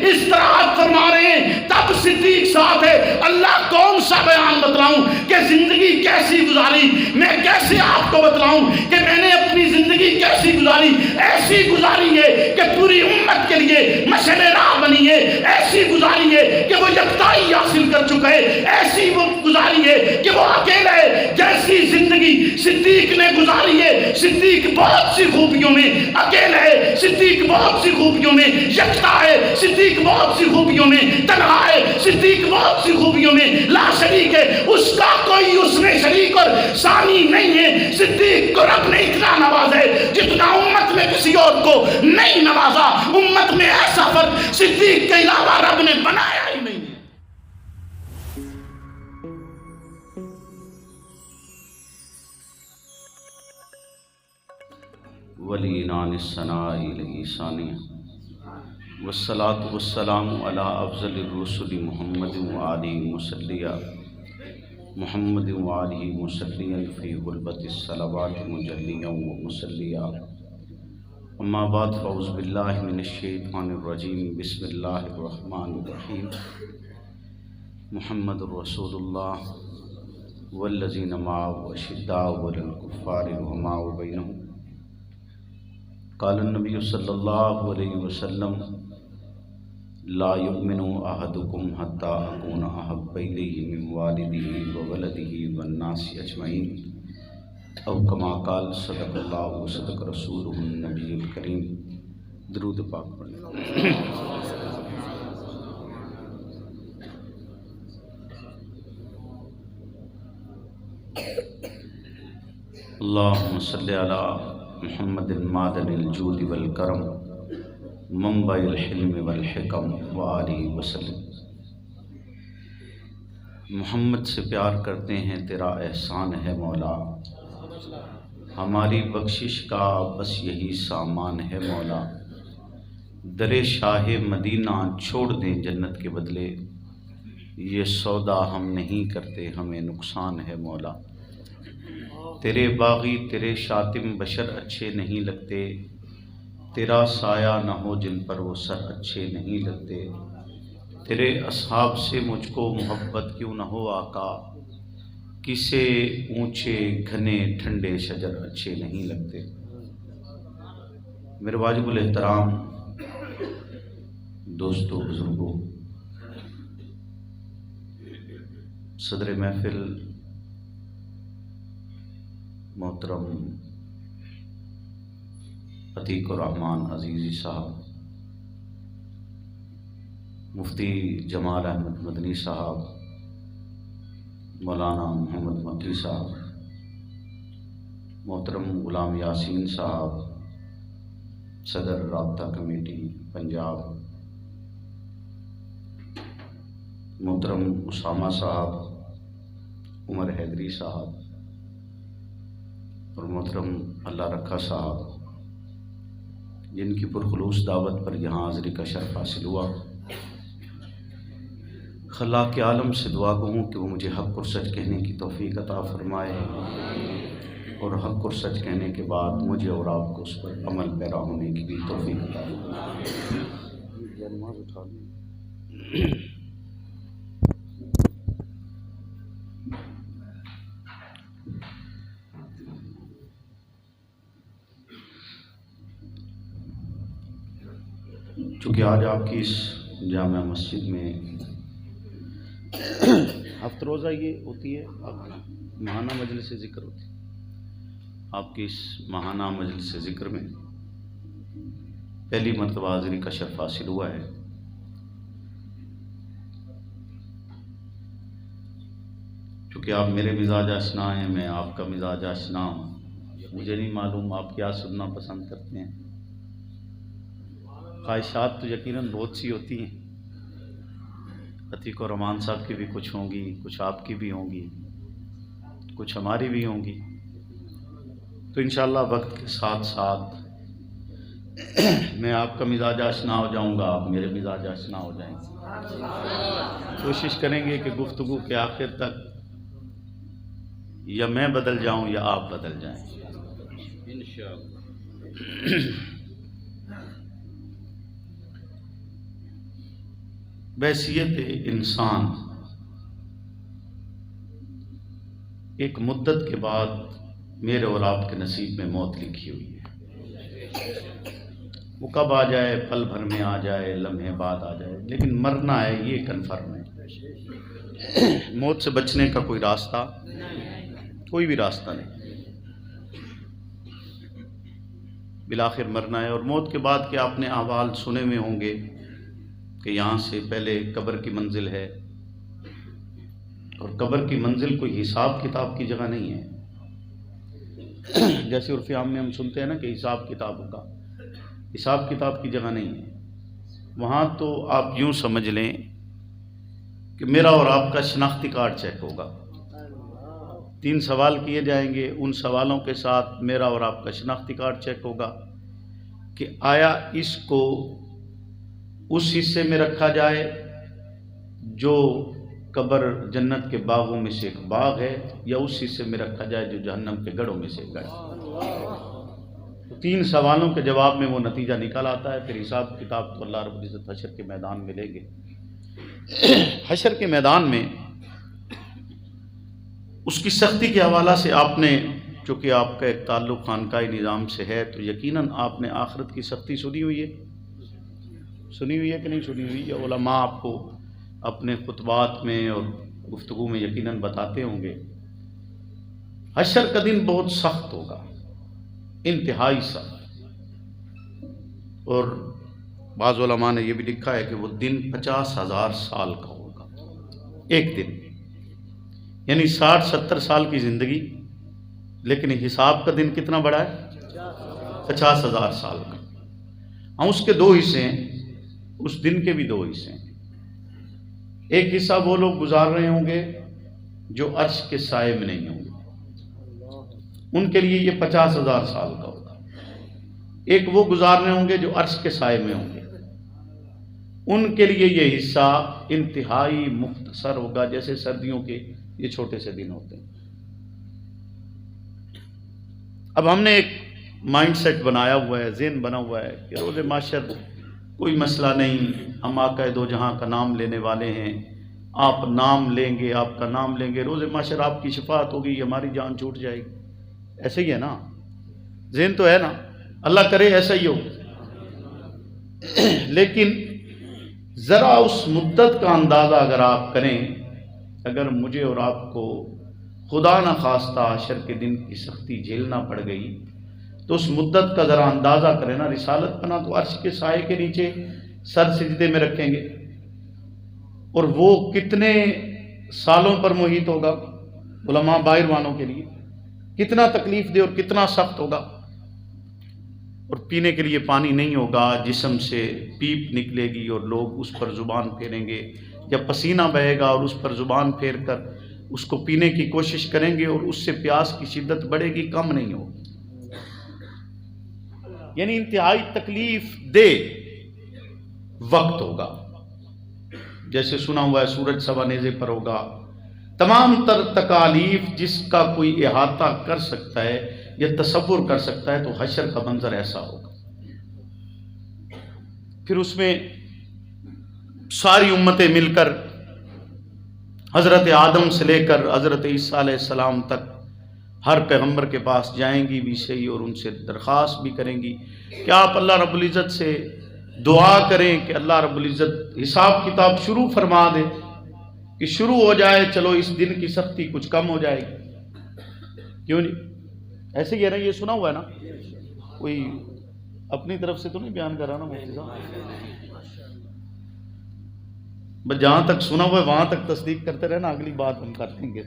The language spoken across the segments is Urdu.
اس طرح فرما رہے ہیں تب صدیق ساتھ ہے اللہ کون سا بیان بتلاؤں کہ زندگی کیسی گزاری، میں کیسے آپ کو بتلاؤں کہ میں نے اپنی زندگی کیسی گزاری، ایسی گزاری ہے کہ پوری امت کے لیے مشعل راہ بنی ہے، ایسی گزاری ہے کہ وہ یکتائی حاصل کر چکا ہے، ایسی وہ گزاری ہے کہ وہ اکیلا ہے۔ جیسی زندگی صدیق نے گزاری ہے، صدیق بہت سی خوبیوں میں اکیلا ہے، صدیق بہت سی خوبیوں میں یکتا ہے، صدیق بہت سی خوبیوں میں تنہا ہے، صدیق بہت سی خوبیوں میں لا شریک ہے، اس کا کوئی اس میں شریک اور ثانی نہیں ہے۔ صدیق کو رب نے اتنا نوازا ہے جتنا امت میں کسی اور کو نہیں نوازا، امت میں ایسا فرق صدیق کے علاوہ رب نے بنایا ہی نہیں ہے۔ ولینان الثناء الیہ ثانیہ والصلاة والسلام علی افضل الرسل محمد وآلہ مسلیہ محمد وآلہ مسلیہ فی غربت الصلوات مجلیہ ومسلیہ۔ اما بعد فاعوذ باللہ من الشیطان الرجیم بسم اللہ الرحمن الرحیم۔ محمد رسول اللہ والذین معه اشداء علی الکفار رحماء بینہم۔ قال النبی صلی اللہ علیہ وسلم لا یؤمن احدکم حتی اکون احب الیہ من والدہ وولدہ والناس اجمعین او کما قال صدق اللہ وصدق رسولہ النبی الکریم۔ درود پاک پڑھیں۔ اللہم صلی علی محمد معدن الجود والکرم منبع الحلم والحکم وآلہ وسلم۔ محمد سے پیار کرتے ہیں تیرا احسان ہے مولا، ہماری بخشش کا بس یہی سامان ہے مولا۔ در شاہ مدینہ چھوڑ دیں جنت کے بدلے، یہ سودا ہم نہیں کرتے ہمیں نقصان ہے مولا۔ تیرے باغی تیرے شاتم بشر اچھے نہیں لگتے، تیرا سایہ نہ ہو جن پر وہ سر اچھے نہیں لگتے۔ تیرے اصحاب سے مجھ کو محبت کیوں نہ ہو آقا، کسے اونچے گھنے ٹھنڈے شجر اچھے نہیں لگتے۔ میرے واجب الاحترام دوستو، بزرگوں، صدر محفل محترم عتیق الرحمن عزیزی صاحب، مفتی جمال احمد مدنی صاحب، مولانا محمد مکی صاحب، محترم غلام یاسین صاحب، صدر رابطہ کمیٹی پنجاب، محترم اسامہ صاحب، عمر حیدری صاحب اور محترم اللہ رکھا صاحب، جن کی پرخلوص دعوت پر یہاں حاضری کا شرف حاصل ہوا، خلاق عالم سے دعا گوں کہ وہ مجھے حق اور سچ کہنے کی توفیق عطا فرمائے اور حق اور سچ کہنے کے بعد مجھے اور آپ کو اس پر عمل پیرا ہونے کی بھی توفیق عطا فرمائے۔ چونکہ آج آپ کی اس جامع مسجد میں ہفتہ روزہ یہ ہوتی ہے، ماہانہ مجلس ذکر ہوتی ہے، آپ کی اس ماہانہ مجلس ذکر میں پہلی مرتبہ حاضری کا شرف حاصل ہوا ہے۔ چونکہ آپ میرے مزاج آشنا ہیں، میں آپ کا مزاج آشنا ہوں، مجھے نہیں معلوم آپ کیا سننا پسند کرتے ہیں۔ خواہشات تو یقیناً بہت سی ہوتی ہیں، عتیق الرحمن صاحب کی بھی کچھ ہوں گی، کچھ آپ کی بھی ہوں گی، کچھ ہماری بھی ہوں گی، تو انشاءاللہ وقت کے ساتھ ساتھ میں آپ کا مزاج آشنا ہو جاؤں گا، آپ میرے مزاج آشنا ہو جائیں گے۔ کوشش کریں گے کہ گفتگو کے آخر تک یا میں بدل جاؤں یا آپ بدل جائیں انشاءاللہ۔ بحیثیت انسان ایک مدت کے بعد میرے اور آپ کے نصیب میں موت لکھی ہوئی ہے. وہ کب آ جائے، پل بھر میں آ جائے، لمحے بعد آ جائے، لیکن مرنا ہے یہ کنفرم ہے. موت سے بچنے کا کوئی راستہ، کوئی بھی راستہ نہیں. بالآخر مرنا ہے. اور موت کے بعد کے آپ نے احوال سنے ہوئے ہوں گے کہ یہاں سے پہلے قبر کی منزل ہے، اور قبر کی منزل کوئی حساب کتاب کی جگہ نہیں ہے. جیسے عرف عام میں ہم سنتے ہیں نا کہ حساب کتاب ہوگا، حساب کتاب کی جگہ نہیں ہے. وہاں تو آپ یوں سمجھ لیں کہ میرا اور آپ کا شناختی کارڈ چیک ہوگا. 3 سوال کیے جائیں گے، ان سوالوں کے ساتھ میرا اور آپ کا شناختی کارڈ چیک ہوگا کہ آیا اس کو اس حصے میں رکھا جائے جو قبر جنت کے باغوں میں سے ایک باغ ہے، یا اس حصے میں رکھا جائے جو جہنم کے گڑھوں میں سے ایک گڑھ ہے. 3 سوالوں کے جواب میں وہ نتیجہ نکل آتا ہے. پھر حساب کتاب تو اللہ رب العزت حشر کے میدان میں لیں گے. حشر کے میدان میں اس کی سختی کے حوالہ سے آپ نے، چونکہ آپ کا ایک تعلق خانقاہی نظام سے ہے، تو یقیناً آپ نے آخرت کی سختی سنی ہوئی ہے. سنی ہوئی ہے کہ نہیں سنی ہوئی؟ یا علماء آپ کو اپنے خطبات میں اور گفتگو میں یقیناً بتاتے ہوں گے. حشر کا دن بہت سخت ہوگا، انتہائی سخت. اور بعض علماء نے یہ بھی لکھا ہے کہ وہ دن 50,000 سال کا ہوگا. ایک دن یعنی 60-70 سال کی زندگی، لیکن حساب کا دن کتنا بڑا ہے؟ 50,000 سال کا. ہم اس کے 2 حصے ہیں، اس دن کے بھی 2 حصے ہیں. ایک حصہ وہ لوگ گزار رہے ہوں گے جو عرش کے سائے میں نہیں ہوں گے، ان کے لیے یہ 50,000 سال کا ہوگا. ایک وہ گزار رہے ہوں گے جو عرش کے سائے میں ہوں گے، ان کے لیے یہ حصہ انتہائی مختصر ہوگا، جیسے سردیوں کے یہ چھوٹے سے دن ہوتے ہیں. اب ہم نے ایک مائنڈ سیٹ بنایا ہوا ہے، ذہن بنا ہوا ہے کہ روز معاشر کوئی مسئلہ نہیں، ہم آقا دو جہاں کا نام لینے والے ہیں، آپ نام لیں گے، آپ کا نام لیں گے، روز معاشر آپ کی شفاعت ہوگی، ہماری جان چھوٹ جائے گی. ایسے ہی ہے نا، ذہن تو ہے نا، اللہ کرے ایسا ہی ہو. لیکن ذرا اس مدت کا اندازہ اگر آپ کریں، اگر مجھے اور آپ کو خدا نہ خواستہ حشر کے دن کی سختی جھیلنا پڑ گئی، تو اس مدت کا ذرا اندازہ کریں نا. رسالت پناہ تو عرش کے سائے کے نیچے سر سجدے میں رکھیں گے، اور وہ کتنے سالوں پر محیط ہوگا علماء باہر وانوں کے لیے، کتنا تکلیف دہ اور کتنا سخت ہوگا. اور پینے کے لیے پانی نہیں ہوگا، جسم سے پیپ نکلے گی اور لوگ اس پر زبان پھیریں گے، یا پسینہ بہے گا اور اس پر زبان پھیر کر اس کو پینے کی کوشش کریں گے، اور اس سے پیاس کی شدت بڑھے گی، کم نہیں ہوگی. یعنی انتہائی تکلیف دہ وقت ہوگا. جیسے سنا ہوا ہے سورج سوا نیزے پر ہوگا. تمام تر تکالیف جس کا کوئی احاطہ کر سکتا ہے یا تصور کر سکتا ہے، تو حشر کا منظر ایسا ہوگا. پھر اس میں ساری امتیں مل کر حضرت آدم سے لے کر حضرت عیسیٰ علیہ السلام تک ہر پیغمبر کے پاس جائیں گی بھی صحیح، اور ان سے درخواست بھی کریں گی کہ آپ اللہ رب العزت سے دعا کریں کہ اللہ رب العزت حساب کتاب شروع فرما دے، کہ شروع ہو جائے، چلو اس دن کی سختی کچھ کم ہو جائے گی. کیوں نہیں؟ ایسے ہی ہے نا، یہ سنا ہوا ہے نا، کوئی اپنی طرف سے تو نہیں بیان کر رہا نا مفتی صاحب. بس جہاں تک سنا ہوا ہے وہاں تک تصدیق کرتے رہنا، اگلی بات ہم کر دیں گے.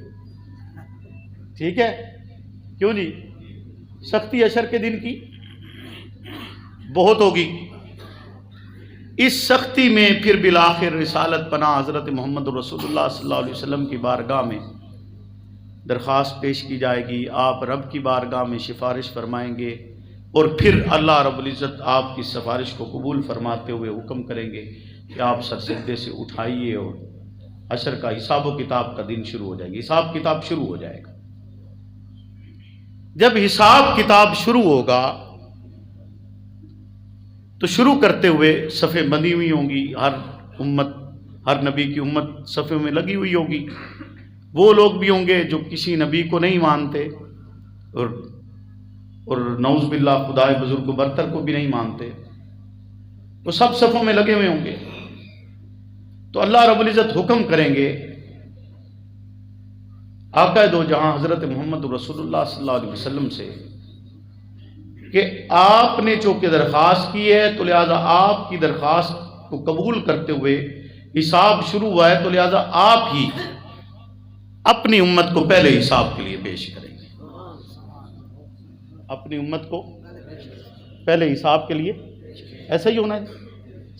ٹھیک ہے؟ کیوں جی؟ سختی حشر کے دن کی بہت ہوگی. اس سختی میں پھر بالآخر رسالت پناہ حضرت محمد رسول اللہ صلی اللہ علیہ وسلم کی بارگاہ میں درخواست پیش کی جائے گی. آپ رب کی بارگاہ میں سفارش فرمائیں گے، اور پھر اللہ رب العزت آپ کی سفارش کو قبول فرماتے ہوئے حکم کریں گے کہ آپ سر سجدے سے اٹھائیے، اور حشر کا حساب و کتاب کا دن شروع ہو جائے گی. حساب کتاب شروع ہو جائے گا. جب حساب کتاب شروع ہوگا تو شروع کرتے ہوئے صفیں بندھی ہوئی ہوں گی، ہر امت ہر نبی کی امت صفوں میں لگی ہوئی ہوگی، وہ لوگ بھی ہوں گے جو کسی نبی کو نہیں مانتے، اور نعوذ باللہ خدائے بزرگ و برتر کو بھی نہیں مانتے، وہ سب صفوں میں لگے ہوئے ہوں گے۔ تو اللہ رب العزت حکم کریں گے آقا دو جہاں حضرت محمد رسول اللہ صلی اللہ علیہ وسلم سے کہ آپ نے چونکہ درخواست کی ہے تو لہذا آپ کی درخواست کو قبول کرتے ہوئے حساب شروع ہوا ہے، تو لہذا آپ ہی اپنی امت کو پہلے حساب کے لیے پیش کریں گے۔ اپنی امت کو پہلے حساب کے لیے ایسا ہی ہونا ہے۔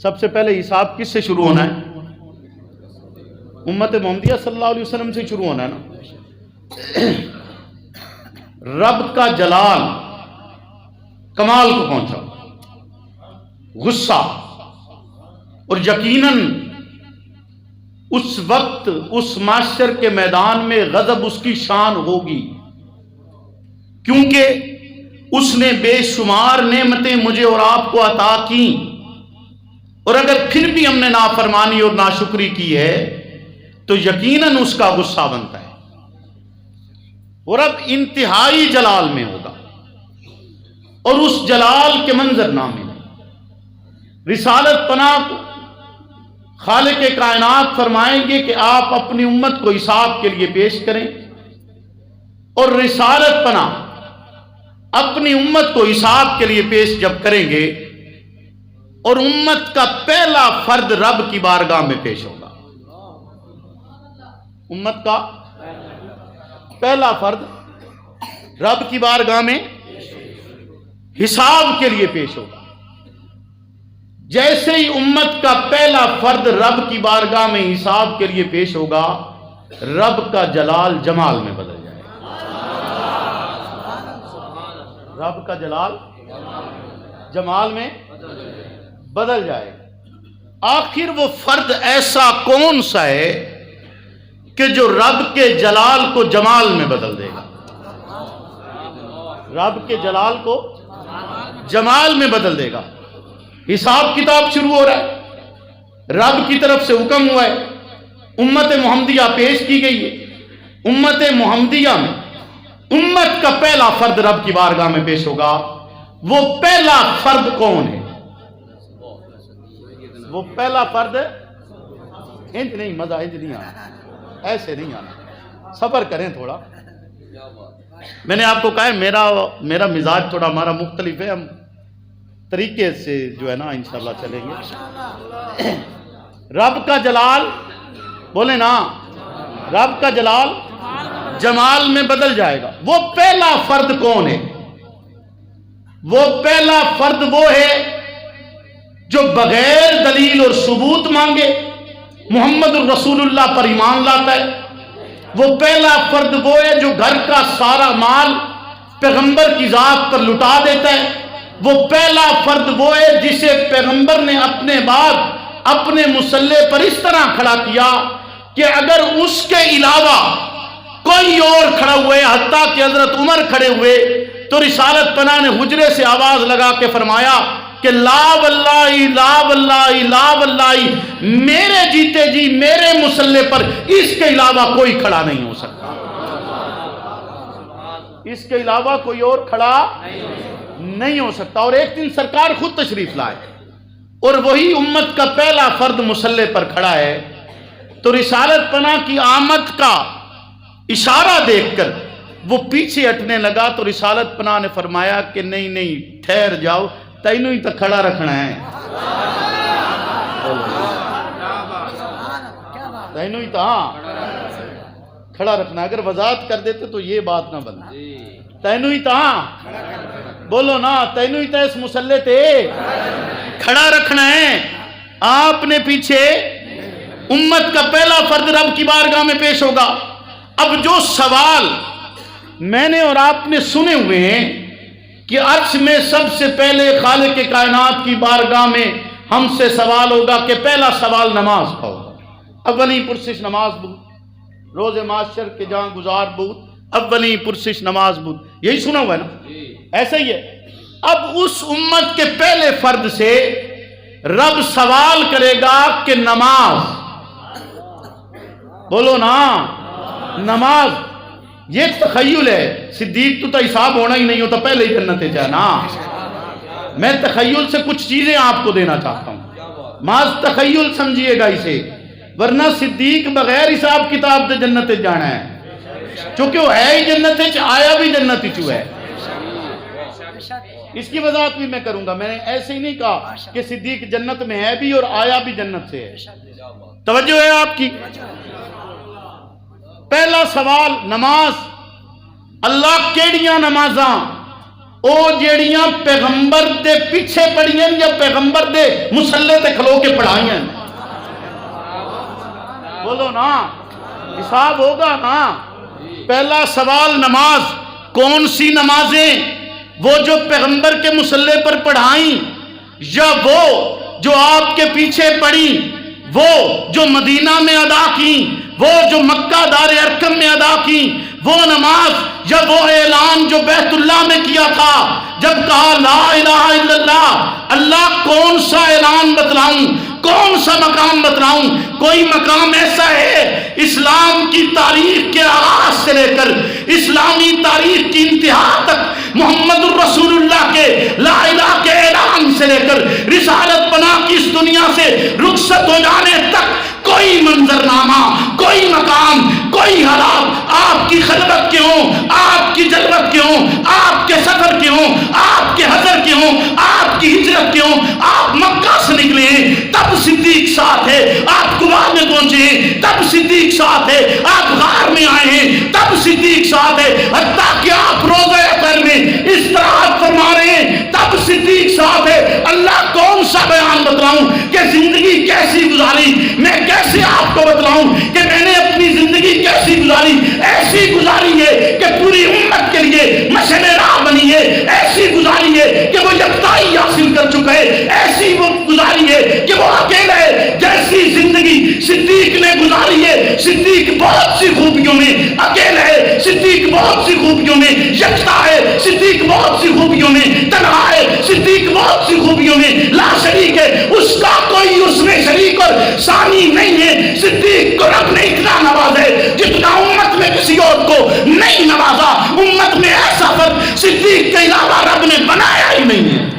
سب سے پہلے حساب کس سے شروع ہونا ہے؟ امت محمدیہ صلی اللہ علیہ وسلم سے شروع ہونا ہے نا۔ رب کا جلال کمال کو پہنچا، غصہ، اور یقیناً اس وقت اس معاشر کے میدان میں غضب اس کی شان ہوگی، کیونکہ اس نے بے شمار نعمتیں مجھے اور آپ کو عطا کی، اور اگر پھر بھی ہم نے نافرمانی اور ناشکری کی ہے تو یقیناً اس کا غصہ بنتا ہے، اور اب انتہائی جلال میں ہوگا، اور اس جلال کے منظر نامے میں رسالت پناہ کو خالق کائنات فرمائیں گے کہ آپ اپنی امت کو حساب کے لیے پیش کریں، اور رسالت پناہ اپنی امت کو حساب کے لیے پیش جب کریں گے، اور امت کا پہلا فرد رب کی بارگاہ میں پیش ہوگا، امت کا پہلا فرد رب کی بارگاہ میں حساب کے لیے پیش ہوگا۔ جیسے ہی امت کا پہلا فرد رب کی بارگاہ میں حساب کے لیے پیش ہوگا، رب کا جلال جمال میں بدل جائے گا۔ رب کا جلال جمال میں بدل جائے گا۔ آخر وہ فرد ایسا کون سا ہے کہ جو رب کے جلال کو جمال میں بدل دے گا؟ رب کے جلال کو جمال میں بدل دے گا۔ حساب کتاب شروع ہو رہا ہے، رب کی طرف سے حکم ہوا ہے، امت محمدیہ پیش کی گئی ہے۔ امت محمدیہ میں امت کا پہلا فرد رب کی بارگاہ میں پیش ہوگا۔ وہ پہلا فرد کون ہے؟ وہ پہلا فرد انج نہیں، مزہ انج نہیں آنا، ایسے نہیں آنا، صبر کریں تھوڑا۔ میں نے آپ کو کہا ہے میرا مزاج تھوڑا ہمارا مختلف ہے، ہم طریقے سے جو ہے نا انشاءاللہ چلیں گے۔ رب کا جلال بولے نا، رب کا جلال جمال میں بدل جائے گا۔ وہ پہلا فرد کون ہے؟ وہ پہلا فرد وہ ہے جو بغیر دلیل اور ثبوت مانگے محمد الرسول اللہ پر ایمان لاتا ہے۔ وہ پہلا فرد وہ ہے جو گھر کا سارا مال پیغمبر کی ذات پر لٹا دیتا ہے۔ وہ پہلا فرد وہ ہے جسے پیغمبر نے اپنے بعد اپنے مصلے پر اس طرح کھڑا کیا کہ اگر اس کے علاوہ کوئی اور کھڑا ہوئے، حتیٰ کہ حضرت عمر کھڑے ہوئے، تو رسالت پناہ نے حجرے سے آواز لگا کے فرمایا کہ لا واللہ لا واللہ لا واللہ، میرے جیتے جی میرے مصلے پر اس کے علاوہ کوئی کھڑا نہیں ہو سکتا، اس کے علاوہ کوئی اور کھڑا نہیں ہو سکتا۔ اور ایک دن سرکار خود تشریف لائے اور وہی امت کا پہلا فرد مصلے پر کھڑا ہے، تو رسالت پناہ کی آمد کا اشارہ دیکھ کر وہ پیچھے ہٹنے لگا، تو رسالت پناہ نے فرمایا کہ نہیں نہیں ٹھہر جاؤ، تینوں ہی تو کھڑا رکھنا ہے، تینوں ہی تو کھڑا رکھنا ہے۔ اگر وضاحت کر دیتے تو یہ بات نہ بنتی، تینوں ہی تو بولو نا، تینوں ہی تو اس مصلے تے کھڑا رکھنا ہے۔ آپ نے پیچھے امت کا پہلا فرد رب کی بارگاہ میں پیش ہوگا۔ اب جو سوال میں نے اور آپ نے سنے ہوئے ہیں کہ عرش میں سب سے پہلے خالق کائنات کی بارگاہ میں ہم سے سوال ہوگا کہ پہلا سوال نماز کا ہوگا، اولی پرسش نماز بود، روز معاشر کے جہاں گزار بود، اولی پرسش نماز بود، یہی سنا ہوا ہے نا، ایسا ہی ہے۔ اب اس امت کے پہلے فرد سے رب سوال کرے گا کہ نماز بولو نا نماز یہ تخیل ہے. صدیق تو حساب ہونا ہی نہیں ہوتا پہلے ہی جنت ہے نا. میں تخیل سے کچھ چیزیں آپ کو دینا چاہتا ہوں, ماز تخیل سمجھیے گا اسے, ورنہ صدیق بغیر حساب کتاب سے جنت جانا ہے, چونکہ وہ ہے ہی جنت آیا بھی جنت چو ہے. اس کی وضاحت بھی میں کروں گا. میں نے ایسے ہی نہیں کہا کہ صدیق جنت میں ہے بھی اور آیا بھی جنت سے ہے. توجہ ہے آپ کی. پہلا سوال نماز. اللہ کیڑیاں نمازاں او جیڑیاں پیغمبر دے پیچھے پڑھیاں یا پیغمبر دے مسلے تے کھلو کے پڑھائیاں؟ بولو نا, حساب ہوگا نا. پہلا سوال نماز. کون سی نمازیں؟ وہ جو پیغمبر کے مسلے پر پڑھائیں یا وہ جو آپ کے پیچھے پڑھی, وہ جو مدینہ میں ادا کی, وہ جو مکہ دار ارکم میں ادا کی, وہ نماز یا وہ اعلان جو بیت اللہ میں کیا تھا جب کہا لا الہ الا اللہ. اللہ کون سا اعلان بتلاؤں, کون سا مقام بتلاؤں؟ کوئی مقام ایسا ہے اسلام کی تاریخ کے آغاز سے لے کر اسلامی تاریخ کی انتہا تک محمد الرسول اللہ کے لا الہ کے اعلان سے لے کر رسالت پناہ کی اس دنیا سے رخصت ہو جانے تک کوئی منظرنامہ, کوئی مقام, کوئی حالات آپ کی خلوت کے ہوں, آپ کی جلوت کے ہوں, آپ کے سفر کے ہوں, آپ کے حضر کے ہوں, آپ کی ہجرت کے ہوں, آپ مکہ سے نکلے تب صدیق ساتھ ہے, آپ قبا میں پہنچے تب صدیق ساتھ ہے, آپ غار میں آئے ہیں تب صدیق ساتھ ہے, حتیٰ کہ آپ روضہ اثر میں استراحت فرما رہے ہیں تب صدیق ساتھ ہے. اللہ کون سا بیان بتلاؤں کہ زندگی کیسی گزاری, میں کیسے آپ کو بتلاؤں کہ میں نے اپنی زندگی کیسی گزاری. ایسی گزاری ہے کہ پوری امت کے لیے مشعل راہ بنی ہے, ایسی گزاری ہے کہ وہ یکتائی حاصل کر چکا ہے, ایسی وہ گزاری ہے کہ وہ اکیلا ہے. جیسی زندگی صدیق نے گزاری ہے, صدیق بہت سی خوبیوں میں اکیلا ہے, صدیق بہت سی خوبیوں میں یکتا ہے, صدیق بہت سی خوبیوں میں تنہا ہے, صدیق بہت سی خوبیوں میں لا شریک ہے, اس کا کوئی اس میں شریک اور ثانی نہیں ہے. صدیق کو رب نے اتنا نوازا ہے جتنا امت میں کسی اور کو نہیں نوازا. امت میں ایسا فرق صدیق کے علاوہ رب نے بنایا ہی نہیں ہے.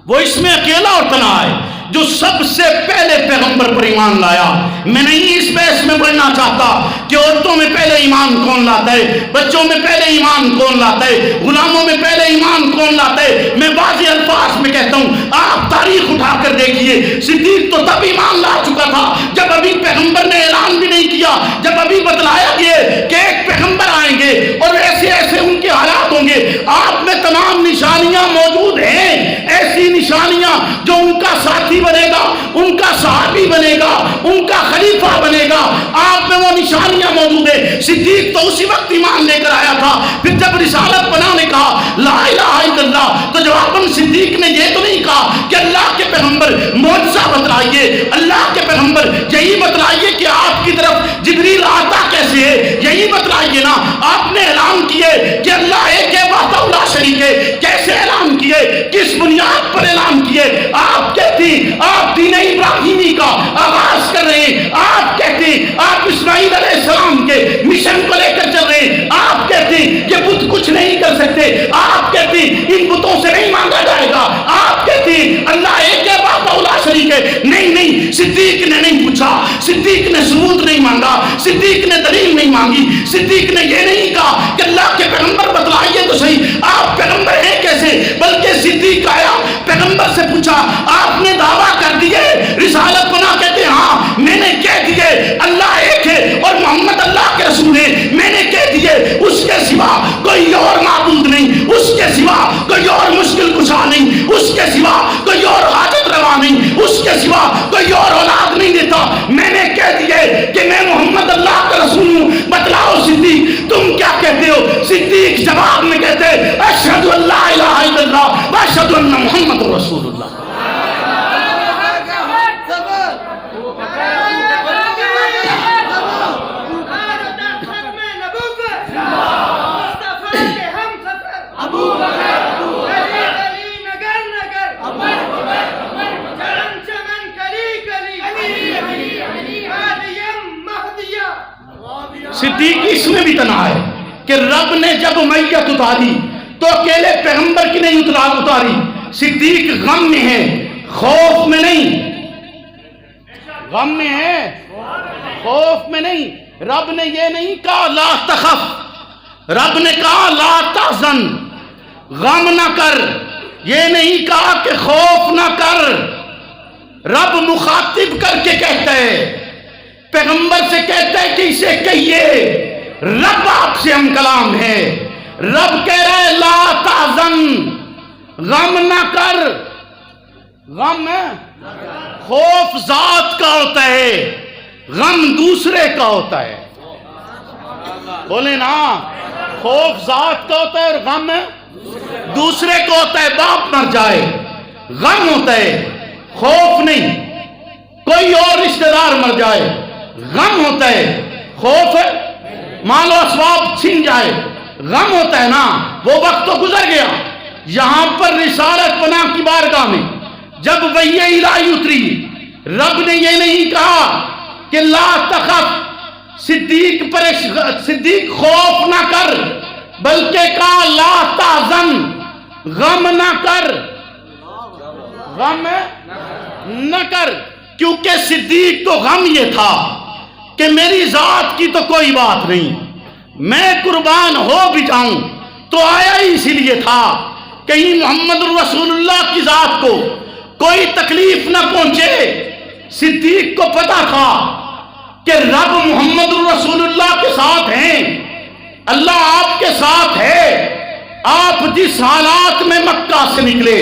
وہ اس میں اکیلا اور تنہا ہے جو سب سے پہلے پیغمبر پر ایمان لایا. میں نہیں اس بحث میں بڑھنا چاہتا کہ عورتوں میں پہلے ایمان کون لاتا ہے, بچوں میں پہلے ایمان کون لاتا ہے, غلاموں میں پہلے ایمان کون لاتا ہے. میں واضح الفاظ میں کہتا ہوں, آپ تاریخ اٹھا کر دیکھیے, صدیق تو تب ایمان لا چکا تھا جب ابھی پیغمبر نے اعلان بھی نہیں کیا, جب ابھی بتلایا گیا کہ ایک پیغمبر آئیں گے اور ایسے ایسے ان کے حالات ہوں گے. آپ میں تمام نشانیاں موجود ہیں, ایسی نشانیاں جو ان کا ساتھی بنے گا, ان کا صحابی بنے گا, ان کا خلیفہ بنے گا. آپ میں وہ نشانیاں موجود ہیں. صدیق تو اسی وقت ایمان لے کر آیا تھا. پھر جب رسالت پناہ نے کہا لا الہ الا اللہ, تو جواباً صدیق نے یہ تو نہیں کہا کہ اللہ کے پیغمبر معجزہ بتلائیے, اللہ کے پیغمبر یہی بتلائیے کہ آپ کی طرف جبریل آتا کیسے ہے, یہی بتلائیے نا. آپ نے اعلان کیے کہ اللہ ایک ہے وحدہ لا شریک ہے. کیسے اعلان کیے, کس بنیاد پر اعلان کیے؟ آپ کہتی آپ دین ابراہیمی کا آغاز کر رہے ہیں, آپ کہتے ہیں آپ اسماعیل علیہ السلام کے مشن کو لے کر چل رہے ہیں, آپ کہتے ہیں یہ بت کچھ نہیں کر سکتے, آپ کہتے ہیں ان بتوں سے نہیں مانگا جائے گا, آپ کہتے ہیں اللہ ایک ہے وحدہ لا شریک ہے. نہیں نہیں, صدیق نے نہیں پوچھا, صدیق نے ثبوت نہیں مانگا, صدیق نے دلیل نہیں مانگی, صدیق نے یہ نہیں کہا کہ اللہ کے پیغمبر بتلائیے تو صحیح آپ پیغمبر ہیں کیسے, بلکہ صدیق آیا پیغمبر سے پوچھا آپ نے دعویٰ کر دیے رسالت پناہ کہتے ہیں ہاں میں نے کہہ دیے اللہ ایک ہے اور محمد اللہ کے رسول ہیں, میں نے کہہ دیے اس کے سوا کوئی اور معبود نہیں, اس کے سوا کوئی اور مشکل کشا نہیں, اس کے سوا کوئی اور حاجت روا نہیں, اس کے سوا کوئی اور اولاد نہیں دیتا. میں نے کہہ دیے کہ میں محمد اللہ کا رسول ہوں, بتلاؤ صدیق تم کیا کہتے ہو. صدیق جواب میں کہتے صدیق اس میں بھی تنہا ہے کہ رب نے جب میت اتاری تو اکیلے پیغمبر کی نہیں اتاری. صدیق غم میں ہے، خوف میں نہیں. غم میں ہے، خوف میں نہیں. رب نے یہ نہیں کہا لا تخف، رب نے کہا لا تحزن، غم نہ کر. یہ نہیں کہا کہ خوف نہ کر. رب مخاطب کر کے کہتا ہے، پیغمبر سے کہتا ہے کہ اسے کہیے رب آپ سے ہم کلام ہے. رب کہہ رہا ہے لا تحزن، غم نہ کر. غم خوف ذات کا ہوتا ہے، غم دوسرے کا ہوتا ہے. بولے نا، خوف ذات کا ہوتا ہے اور غم دوسرے کو ہوتا ہے. باپ مر جائے غم ہوتا ہے، خوف نہیں. کوئی اور رشتہ دار مر جائے غم ہوتا ہے، خوف مال و اسباب چھن جائے غم ہوتا ہے نا. وہ وقت تو گزر گیا. یہاں پر رسالت پناہ کی بارگاہ میں جب وحی الہی اتری، رب نے یہ نہیں کہا کہ لا تخف، صدیق خوف نہ کر، بلکہ کہا لا تحزن، غم نہ کر. غم نہ کر، کیونکہ صدیق کو غم یہ تھا کہ میری ذات کی تو کوئی بات نہیں، میں قربان ہو بھی جاؤں تو آیا ہی اسی لیے تھا کہیں محمد رسول اللہ کی ذات کو کوئی تکلیف نہ پہنچے. صدیق کو پتا تھا کہ رب محمد رسول اللہ کے ساتھ ہیں، اللہ آپ کے ساتھ ہے. آپ جس حالات میں مکہ سے نکلے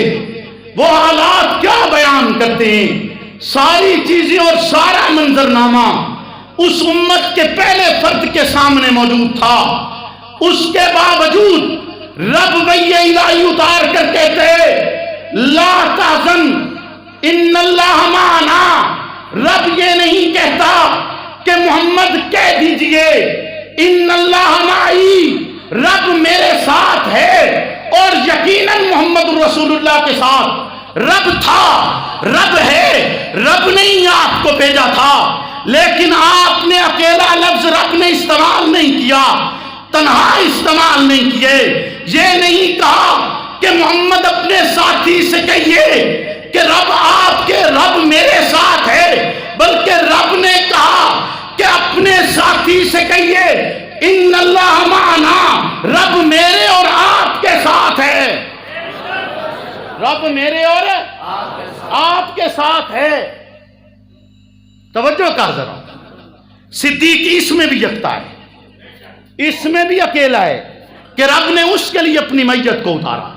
وہ حالات کیا بیان کرتے ہیں، ساری چیزیں اور سارا منظرنامہ اس امت کے پہلے فرد کے سامنے موجود تھا. اس کے باوجود رب وحی الہی اتار کر کہتے لا تحزن ان اللہ معنا. رب یہ نہیں کہتا کہ محمد کہہ دیجئے ان اللہ معی، رب میرے ساتھ ہے. اور یقیناً محمد رسول اللہ کے ساتھ رب تھا، رب ہے. رب نے ہی آپ کو بھیجا تھا، لیکن آپ نے اکیلا لفظ رب نے استعمال نہیں کیا، تنہا استعمال نہیں کیے. یہ نہیں کہا کہ محمد اپنے ساتھی سے کہیے کہ رب آپ کے رب میرے ساتھ ہے، بلکہ رب نے کہا کہ اپنے ساتھی سے کہیے ان اللہ معنا، رب میرے اور آپ کے ساتھ ہے. رب میرے اور آپ کے ساتھ ہے. توجہ کر ذرا، صدیق اس میں بھی یکتا ہے، اس میں بھی اکیلا ہے کہ رب نے اس کے لیے اپنی میت کو اتارا،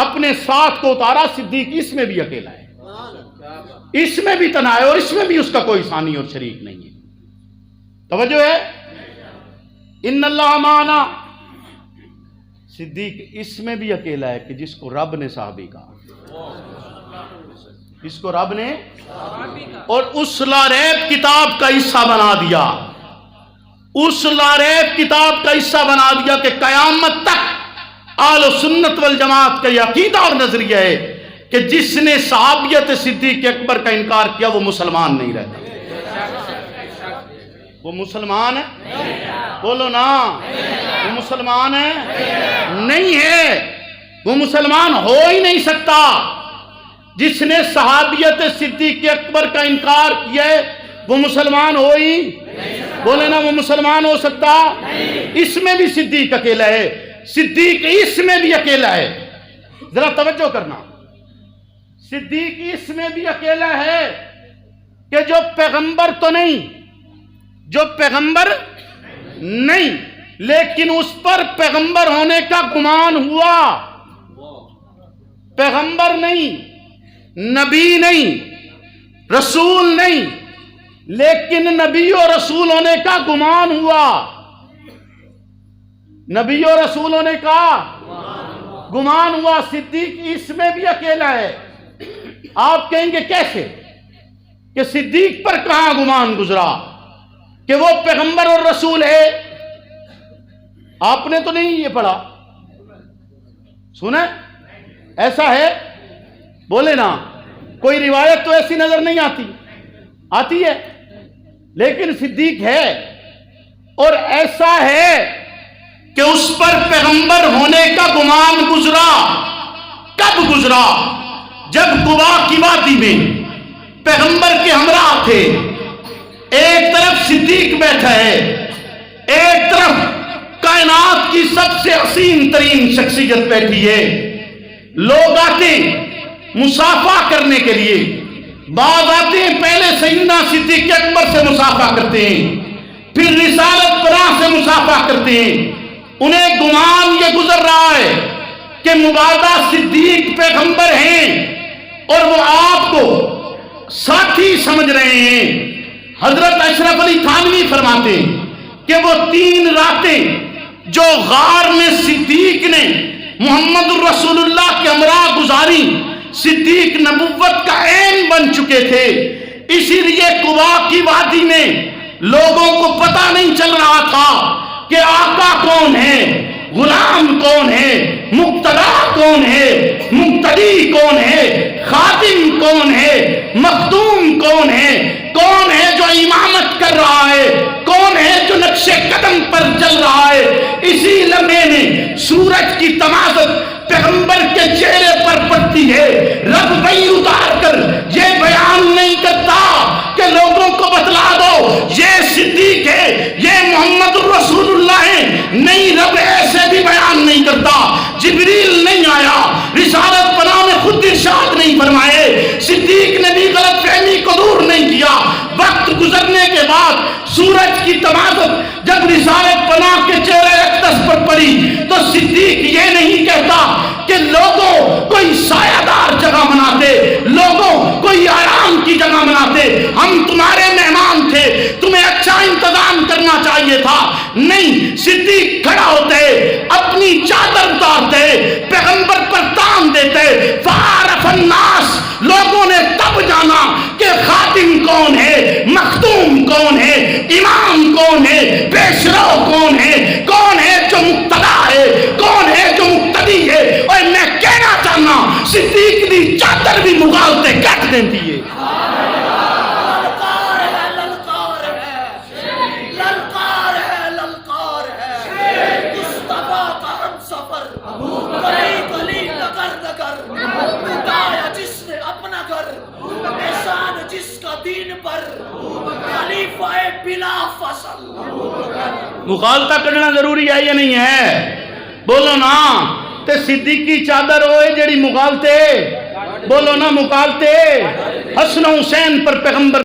اپنے ساتھ کو اتارا. صدیق اس میں بھی اکیلا ہے، اس میں بھی تنہا ہے، اور اس میں بھی اس کا کوئی ثانی اور شریک نہیں ہے. توجہ ہے، ان اللہ معنا. صدیق اس میں بھی اکیلا ہے کہ جس کو رب نے صحابی کہا، اس کو رب نے اور اس لا ریب کتاب کا حصہ بنا دیا، اس لا ریب کتاب کا حصہ بنا دیا کہ قیامت تک اہل سنت والجماعت کا یہ عقیدہ اور نظریہ ہے کہ جس نے صحابیت صدیق اکبر کا انکار کیا وہ مسلمان نہیں رہتا. وہ مسلمان ہے، بولو نا، وہ مسلمان ہے نہیں ہے، وہ مسلمان ہو ہی نہیں سکتا. جس نے صحابیت صدیق اکبر کا انکار کیا ہے وہ مسلمان ہو ہی، بولے نا، وہ مسلمان ہو سکتا. اس میں بھی صدیق اکیلا ہے، صدیق اس میں بھی اکیلا ہے. ذرا توجہ کرنا، صدیق اس میں بھی اکیلا ہے کہ جو پیغمبر تو نہیں، جو پیغمبر نہیں، لیکن اس پر پیغمبر ہونے کا گمان ہوا. پیغمبر نہیں، نبی نہیں، رسول نہیں، لیکن نبی و رسول ہونے کا گمان ہوا. نبی و رسول ہونے کا گمان ہوا. صدیق اس میں بھی اکیلا ہے. آپ کہیں گے کیسے کہ صدیق پر کہاں گمان گزرا کہ وہ پیغمبر اور رسول ہے؟ آپ نے تو نہیں یہ پڑھا، سنا ایسا ہے؟ بولے نا، کوئی روایت تو ایسی نظر نہیں آتی ہے، لیکن صدیق ہے. اور ایسا ہے کہ اس پر پیغمبر ہونے کا گمان گزرا. کب گزرا؟ جب قبا کی وادی میں پیغمبر کے ہمراہ تھے. ایک طرف صدیق بیٹھا ہے، ایک طرف کائنات کی سب سے حسین ترین شخصیت بیٹھی ہے. لوگ آتے مصافحہ کرنے کے لیے، بعض آتے ہیں پہلے سیدنا صدیق اکبر سے مصافحہ کرتے ہیں، پھر رسالت پناہ سے مصافحہ کرتے ہیں. انہیں گمان یہ گزر رہا ہے کہ مبادہ صدیق پیغمبر ہیں اور وہ آپ کو ساتھی سمجھ رہے ہیں. حضرت اشرف علی تھانوی فرماتے ہیں کہ وہ 3 راتیں جو غار میں صدیق نے محمد الرسول اللہ کے ہمراہ گزاری، صدیق نبوت کا عین بن چکے تھے. اسی لیے قبا کی وادی میں لوگوں کو پتہ نہیں چل رہا تھا کہ آقا کون ہے، غلام کون ہے، مقتدا کون ہے، مقتدی کون ہے، خادم کون ہے، مخدوم کون ہے، کون ہے جو امامت کر رہا ہے، کون ہے جو نقش قدم پر چل رہا ہے. اسی لمحے میں سورج کی تمازت پیغمبر کے چہرے پر پڑتی ہے. رب وہی اتار کر یہ بیان نہیں کرتا کہ لوگوں کو بتلا دو یہ صدیق ہے، یہ محمد الرسول اللہ ہے. نہیں، رب ایسے بھی بیان نہیں کرتا. جبریل نہیں آیا، رسالت پناہ میں خود ارشاد نہیں فرمائے، صدیق نے بھی غلط فہمی کو دور نہیں کیا. وقت گزرنے کے بعد سورج کی تمازت جب رسالت پناہ کے چہرے اقدس پر پڑی تو صدیق یہ نہیں کہتا کہ لوگوں کوئی سایہ دار جگہ بناتے، لوگوں کوئی آرام کی جگہ بناتے، ہم تمہارے مہمان تھے، تمہیں اچھا انتظام کرنا چاہیے تھا. نہیں، صدیق کھڑا ہوتے، اپنی چادر اتارتے، پیغمبر پر تان دیتے. فعرف الناس، لوگوں نے تب جانا کہ خاتم کون ہے، مخدوم کون ہے، امام کون ہے، پیشرو کون ہے، کون ہے جو مقتدا ہے، کون ہے جو مقتدی ہے. اور میں کہنا چاہنا صدیق دی چادر بھی مغالطے کٹ دیتی ہے. مغالطہ کرنا ضروری ہے یا نہیں ہے؟ بولو نا. تے صدیق کی چادر ہوئے جڑی مغالطے، بولو نا مغالطے. حسن و حسین پر پیغمبر